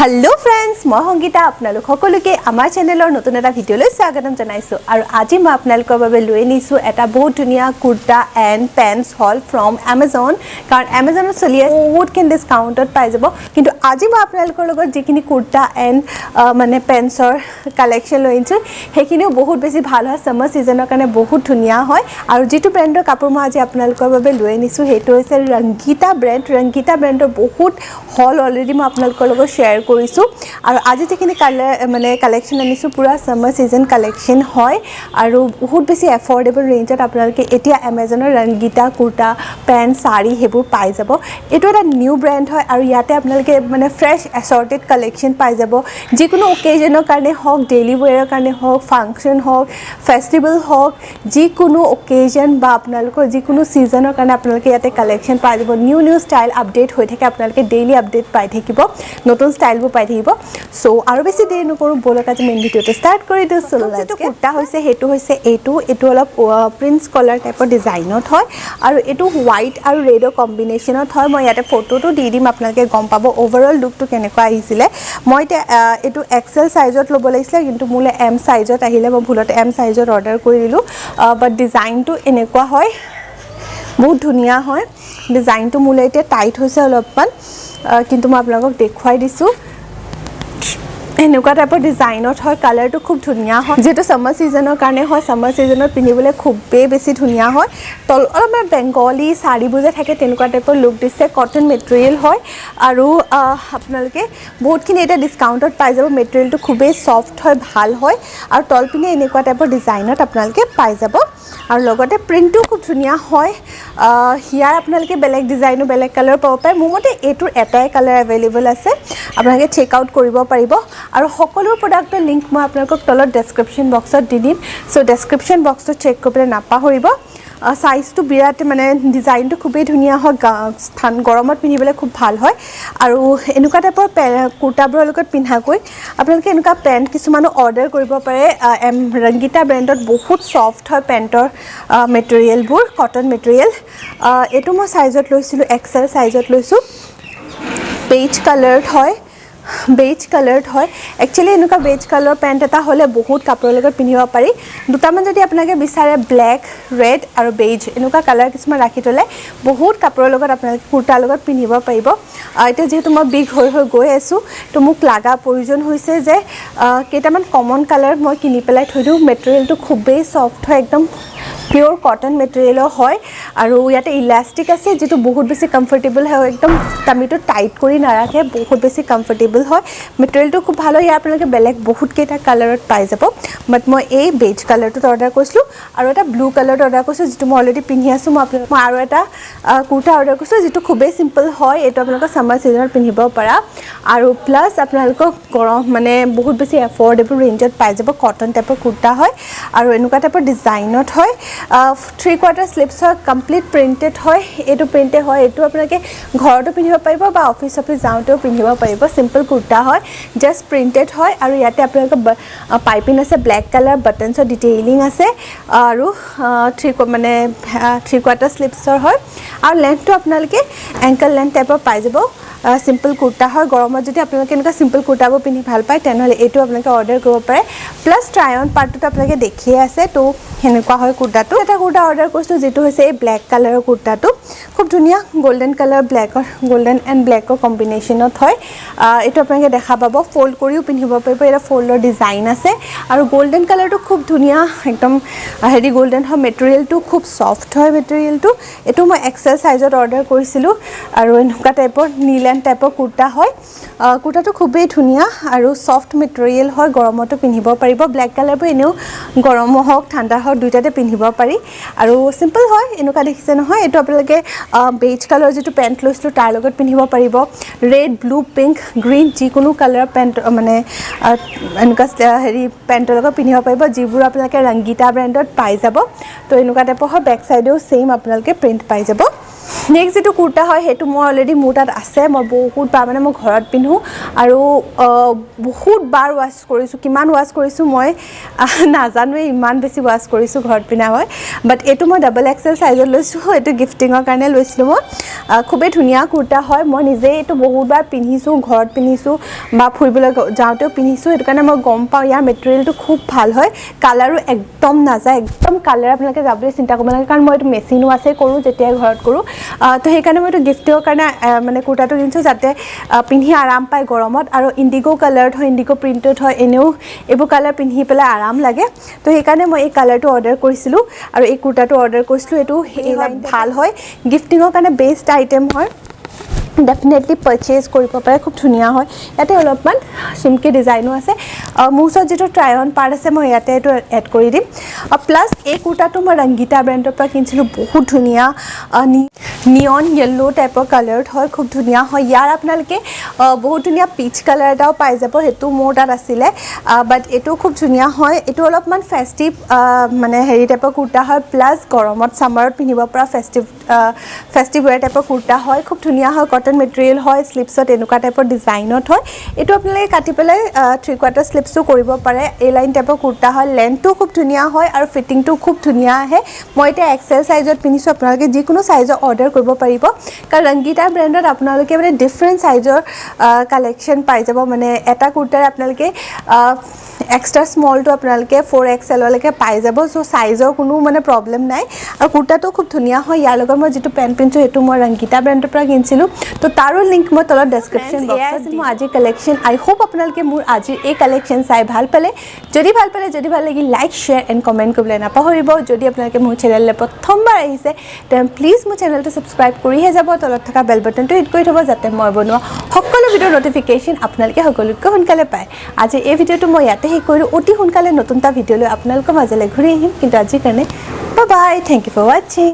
hello friends मैं संगीता आपनालोक सकलोके आमार चेनेलर नतुन एटा भिडिओলৈ स्वागतम जनाइছো আৰু আজি মই আপোনালোকৰ বাবে লৈ আনিছো এটা বহুত ধুনিয়া kurta and paints hall from Amazon কাৰণ Amazonত চলি আছে বহুত কিন ডিসকাউন্টত পাই যাব কিন্তু আজি মই আপোনালোকৰ লগত যিখিনি কুৰ্তা এণ্ড মানে পেন্টসৰ কালেকশন লৈ আনিছো হেকিনিও বহুত বেছি ভাল হয় সামাৰ সিজনৰ কাৰণে বহুত ধুনিয়া হয় আৰু যেটো ব্ৰ্যান্ডৰ কাপোৰ মই আজি আপোনালোকৰ বাবে লৈ আনিছো হেটো হৈছে ৰংগীতা ব্ৰ্যান্ডৰ বহুত হল অলৰেডি মই আপোনালোকৰ লগত শেয়াৰ কৰিছো আৰু আজি যিখিনি মানে কালেকশন আনিছো পুৰা সামাৰ সিজন কালেকশন হয় আৰু বহুত বেছি এফৰ্ডেবল ৰেঞ্জত আপোনালোকে এতিয়া Amazonৰ ৰংগীতা কুৰ্তা পেন্ট সাৰি হেবোৰ পাই যাব এটো এটা নিউ ব্ৰ্যান্ড হয় আৰু ইয়াতে আপোনালোকে মানে ফ্ৰেশ অ্যাসৰ্টেড কালেকশন পাই যাব যিকোনো অকেজনৰ কাৰণে হক ডেইলি ওয়্যাৰৰ কাৰণে হক ফাংচন হক ফেষ্টিভেল হক যিকোনো অকেজন বা আপোনালোকৰ যিকোনো সিজনৰ কাৰণে আপোনালোকে ইয়াতে কালেকশন পাই যাব নিউ ষ্টাইল আপডেট হৈ থাকে আপোনালোকে ডেইলি আপডেট পাই থাকিব নতুন ষ্টাইলবোৰ পাই থাকিব সো আৰু বেছি দেৰি নকৰো বলক আজি মেইন ভিডিওটো স্টাৰ্ট কৰি দিও সো যেটো কুৰ্তা হৈছে হেতু হৈছে এটো অলপ প্ৰিন্স কলাৰ টাইপৰ ডিজাইনত হয় আৰু এটো হোৱাইট আৰু ৰেডৰ কম্বিনেশনত হয় মই ইয়াতে ফটোটো দি দিম আপোনালোকে গম পাব ওভাৰঅল লুকটো কেনেকুৱা আহিছিলে মই এটো এক্সেল সাইজত ল'ব লাগিছিল কিন্তু মোলে এম সাইজত আহিলে মই ভুলতে এম সাইজত অৰ্ডাৰ কৰি দিলো বাট ডিজাইনটো এনেকুৱা হয় বহুত ধুনিয়া হয় ডিজাইনটো মোলে এতিয়া টাইট হৈছে অলপমান কিন্তু মই আপোনালোকক দেখুৱাই দিছো এনেকুৱা টাইপৰ ডিজাইনত হয় কালাৰটো খুব ধুনিয়া হয় যেটো সামাৰ সিজনৰ কাৰণে হয় সামাৰ সিজনত পিনিবলৈ খুব বেছি ধুনিয়া হয় তল অলপমান বেংগলী সাৰি বুজে থাকে তেনেকুৱা টাইপৰ লুক দিছে কটন মেটেৰিয়েল হয় আৰু আপোনালোকে বহুতখিনি এটা ডিসকাউন্টত পাই যাব মেটেৰিয়েলটো খুবেই সফট হয় ভাল হয় আৰু তল পিনে এনেকুৱা টাইপৰ ডিজাইনত আপোনালোকে পাই যাব আৰু লগতে প্ৰিন্টটো খুব ধুনিয়া হয় হিয়াৰ আপোনালোকে বেলেগ ডিজাইনো বেলেগ কালাৰ পাব পাৰে মোমতে এটোৰ এটাই কালাৰ अवेलेबल আছে আপোনালোকে চেক আউট কৰিব পাৰিব আৰু সকলো প্ৰডাক্টৰ লিংক মই আপোনালোকক তলত ডেসক্ৰিপচন বক্সত দি দিম সো ডেসক্ৰিপচন বক্সটো চেক কৰিবলৈ নাপাহৰিব সাইজটো বিৰাট মানে ডিজাইনটো খুবেই ধুনিয়া হয় স্থান গৰমত পিনিবলৈ খুব ভাল হয় আৰু এনেকুৱা টাইপৰ কুৰ্তাবোৰৰ লগত পিন্ধাকৈ আপোনালোকে এনেকুৱা পেন্ট কিছুমানো অৰ্ডাৰ কৰিব পাৰে ৰংগীতা ব্ৰ্যান্ডত বহুত সফট হয় পেন্টৰ মেটেৰিয়েলবোৰ কটন মেটেৰিয়েল এটো মই সাইজত লৈছিলো এক্সেল সাইজত লৈছো বেজ কালাৰত হয় একচুয়ালি এনেকুৱা বেজ কালাৰ পেন্ট এটা হলে বহুত কাপোৰৰ লগত পিন্ধিব পাৰি দুটামান যদি আপোনালোকে বিচাৰে ব্ল্যাক ৰেড আৰু বেজ এনেকুৱা কালাৰ কিছুমান ৰাখি তলে বহুত কাপোৰৰ লগত আপোনালোকে কুৰ্তাৰ লগত পিন্ধিব পাৰিব এটা যেহেতু মই বিগ হৈ গৈ আছো তো মোক লাগা প্ৰয়োজন হৈছে যে কেইটামান কমন কালাৰ মই কিনি পেলাই থৈ দিও মেটেৰিয়েলটো খুবেই সফট হয় একদম পিওৰ কটন মেটেৰিয়েলৰ হয় আৰু ইয়াতে ইলাস্টিক আছে যেটো বহুত বেছি কমফৰ্টেবল হয় একদম টামিটো টাইট কৰি নাৰাখে বহুত বেছি কমফৰ্টেবল হয় মেটেৰিয়েলটো খুব ভাল হয় আপোনালোকে বেলেগ বহুত কেইটা কালাৰত পাই যাব বাট মই এই বেজ কালাৰটো অৰ্ডাৰ কৰিছিলো আৰু এটা ব্লু কালাৰত অৰ্ডাৰ কৰিছো যেটো মই অলৰেডি পিন্ধি আছো মই আৰু এটা কুৰ্তা অৰ্ডাৰ কৰিছো যেটো খুবেই সিম্পল হয় এটো আপোনালোকে সামাৰ সিজনত পিন্ধিব পাৰা আৰু প্লাস আপোনালোকক গৰম মানে বহুত বেছি এফৰ্ডেবল ৰেঞ্জত পাই যাব কটন টাইপৰ কুৰ্তা হয় আৰু এনেকুৱা টাইপৰ ডিজাইনত হয় 3/4 স্লিপস হয় কমপ্লিট প্ৰিন্টেড হয় এটো প্ৰিন্টে হয় এটো আপোনালোকে ঘৰতো পিন্ধিব পাৰিব বা অফিচ যাওঁতেও পিন্ধিব পাৰিব সিম্পল কুৰ্তা হয় জাস্ট প্ৰিন্টেড হয় আৰু ইয়াতে আপোনালোকে পাইপিং আছে ব্ল্যাক কালাৰ বাটনছৰ ডিটেইলিং আছে আৰু 3/4 স্লিপসৰ হয় আৰু লেন্থটো আপোনালোকে এংকল লেন্থ টাইপৰ পাই যাব সিম্পল কুৰ্তা হয় গৰমত যদি আপোনালোকে এনেকুৱা সিম্পল কুৰ্তাবোৰ পিন্ধি ভাল পায় তেনেহলে এটো আপোনালোকে অৰ্ডাৰ কৰিব পাৰে প্লাস ট্ৰাই অন পাৰ্টটো আপোনালোকে দেখিয়ে আছে তো হেনেকুৱা হয় কুৰ্তাটো এটা কুৰ্তা অৰ্ডাৰ কৰিছো যেটো হৈছে এই ব্ল্যাক কালাৰৰ কুৰ্তাটো খুব ধুনিয়া গোল্ডেন কালাৰ ব্ল্যাকৰ গোল্ডেন এণ্ড ব্ল্যাকৰ কম্বিনেশনত হয় এটো আপোনালোকে দেখা পাব ফোল্ড কৰিও পিন্ধিব পাৰিব এটা ফোল্ডৰ ডিজাইন আছে আৰু গোল্ডেন কালাৰটো খুব ধুনিয়া একদম হেৰি গোল্ডেন হয় মেটেৰিয়েলটো খুব সফট হয় মেটেৰিয়েলটো এটো মই এক্সেল সাইজত অৰ্ডাৰ কৰিছিলো আৰু এনেকুৱা টাইপৰ নীলা টাইপৰ কুৰ্তা হয় কুৰ্তাটো খুবেই ধুনিয়া আৰু সফট মেটেৰিয়েল হয় গৰমতো পিন্ধিব পাৰিব ব্ল্যাক কালাৰবোৰ এনেও গৰম হওক ঠাণ্ডা হওক দুইটাতে পিন্ধিব পাৰি আৰু সিম্পল হয় এনেকুৱা দেখিছে নহয় এটো আপোনালোকে বেজ কালাৰ যেটো পেন্ট লৈছিলো তাৰ লগত পিন্ধিব পাৰিব ৰেড ব্লু পিংক গ্ৰীন যিকোনো কালাৰ পেন্ট মানে এনেকুৱা হেৰি পেন্টৰ লগত পিন্ধিব পাৰিব যিবোৰ আপোনালোকে ৰংগীতা ব্ৰ্যান্ডত পাই যাব তো এনেকুৱা টাইপৰ হয় বেক সাইডেও সেম আপোনালোকে প্ৰিন্ট পাই যাব নেক্সট যেটো কুৰ্তা হয় সেইটো মই অলৰেডি মোৰ তাত আছে মই বহুত বাৰ মানে মই ঘৰত পিন্ধো আৰু বহুত বাৰ ৱাছ কৰিছোঁ কিমান ৱাছ কৰিছোঁ মই নাজানোৱে ইমান বেছি ৱাছ কৰিছোঁ ঘৰত পিন্ধা হয় বাট এইটো মই ডাবল এক্সেল সাইজত লৈছোঁ এইটো গিফটিঙৰ কাৰণে লৈছিলোঁ মই খুবেই ধুনীয়া কুৰ্তা হয় মই নিজে এইটো বহুত বাৰ পিন্ধিছোঁ ঘৰত পিন্ধিছোঁ বা ফুৰিবলৈ যাওঁতেও পিন্ধিছোঁ সেইটো কাৰণে মই গম পাওঁ ইয়াৰ মেটেৰিয়েলটো খুব ভাল হয় কালাৰো একদম নাযায় একদম কালাৰ আপোনালোকে যাবলৈ চিন্তা কৰিব নালাগে কাৰণ মই এইটো মেচিনো আছে কৰোঁ যেতিয়াই ঘৰত কৰোঁ তো সেইকাৰণে মই এইটো গিফ্টৰ কাৰণে মানে কুৰ্তাটো কিনিছোঁ যাতে পিন্ধি আৰাম পায় গৰমত আৰু ইণ্ডিগো কালাৰত হয় ইণ্ডিগো প্ৰিণ্টেড হয় এনেও এইবোৰ কালাৰ পিন্ধি পেলাই আৰাম লাগে তো সেইকাৰণে মই এই কালাৰটো অৰ্ডাৰ কৰিছিলোঁ আৰু এই কুৰ্তাটো অৰ্ডাৰ কৰিছিলোঁ এইটো ভাল হয় গিফটিঙৰ কাৰণে বেষ্ট আইটেম হয় डेफिनेटली परचेज কৰিব পাৰে খুব ধুনীয়া হয় ইয়াতে অলপমান চিমকি ডিজাইনো আছে মোৰ ওচৰত যেটো ট্ৰাই অন পাৰ্ট আছে মই ইয়াতে এটো এড কৰি দিম প্লাস এই কুৰ্তাটো মই ৰংগীতা ব্ৰেণ্ডৰ পৰা কিনিছিলোঁ বহুত ধুনীয়া নিয়ন येलो টাইপৰ কালাৰত হয় খুব ধুনীয়া হয় ইয়াৰ আপোনালোকে বহুত ধুনীয়া পিচ কালাৰ এটাও পাই যাব হেতু মোৰ তাত আছিলে বাট এটো খুব ধুনীয়া হয় এটো অলপমান ফেষ্টিভ মানে হেৰি টাইপৰ কুৰ্তা হয় প্লাস গৰমত সামাৰত পিন্ধিব পৰা ফেষ্টিভ ওয়্যাৰ টাইপৰ কুৰ্তা হয় খুব ধুনীয়া হয় কটন মেটেৰিয়েল হয় স্লিপছত এনেকুৱা টাইপৰ ডিজাইনত হয় এটো আপোনালোকে কাটি পেলাই 3/4 স্লিপসো কৰিব পাৰে এ লাইন টাইপৰ কুৰ্তা হয় লেন্থটো খুব ধুনীয়া হয় আৰু ফিটিংটো খুব ধুনীয়া আহে মই এটা এক্সেল সাইজত পিনিছো আপোনালোকে যিকোনো সাইজৰ অৰ্ডাৰ কৰিব পাৰিব কাৰণ ৰংগীতা ব্ৰেণ্ডত আপোনালোকে মানে ডিফাৰেন্ট সাইজৰ কালেকচন পাই যাব মানে এটা কুৰ্তাৰ আপোনালোকে এক্সট্ৰা স্মলটো আপোনালোকে 4XL লৈকে পাই যাব সো সাইজৰ কোনো মানে প্ৰবলেম নাই আৰু কুৰ্তাটো খুব ধুনীয়া হয় ইয়াৰ লগত মই যেটো পেন পিনছো এটো মই ৰংগীতা ব্ৰেণ্ডৰ পৰা কিনিছিলো তো তাৰো লিংক মই তলত ডেসক্ৰিপচন বক্সত দিম আজি কালেকশন আই হোপ আপোনালোকে মোৰ আজি এই কালেকশন চাই ভাল পালে যদি ভাল লাগি লাইক শেয়াৰ এণ্ড কমেন্ট কৰিবলৈ নাপাহৰিব যদি আপোনালোকে মোৰ চেনেললৈ প্ৰথমবাৰ আহিছে তেন প্লিজ মোৰ চেনেলটো সাবস্ক্ৰাইব কৰিহে যাব তলত থকা বেল বাটনটো হিট কৰি থব যাতে মই বনোৱা সকলো ভিডিঅ' নটিফিকেশন আপোনালোকে সকলোতকৈ সোনকালে পায় আজি এই ভিডিঅ'টো মই ইয়াতে শেষ কৰিলোঁ অতি সোনকালে নতুনটা ভিডিঅ'লৈ আপোনালোকৰ মাজলৈ ঘূৰি আহিম কিন্তু আজিৰ কাৰণে bye bye thank you for watching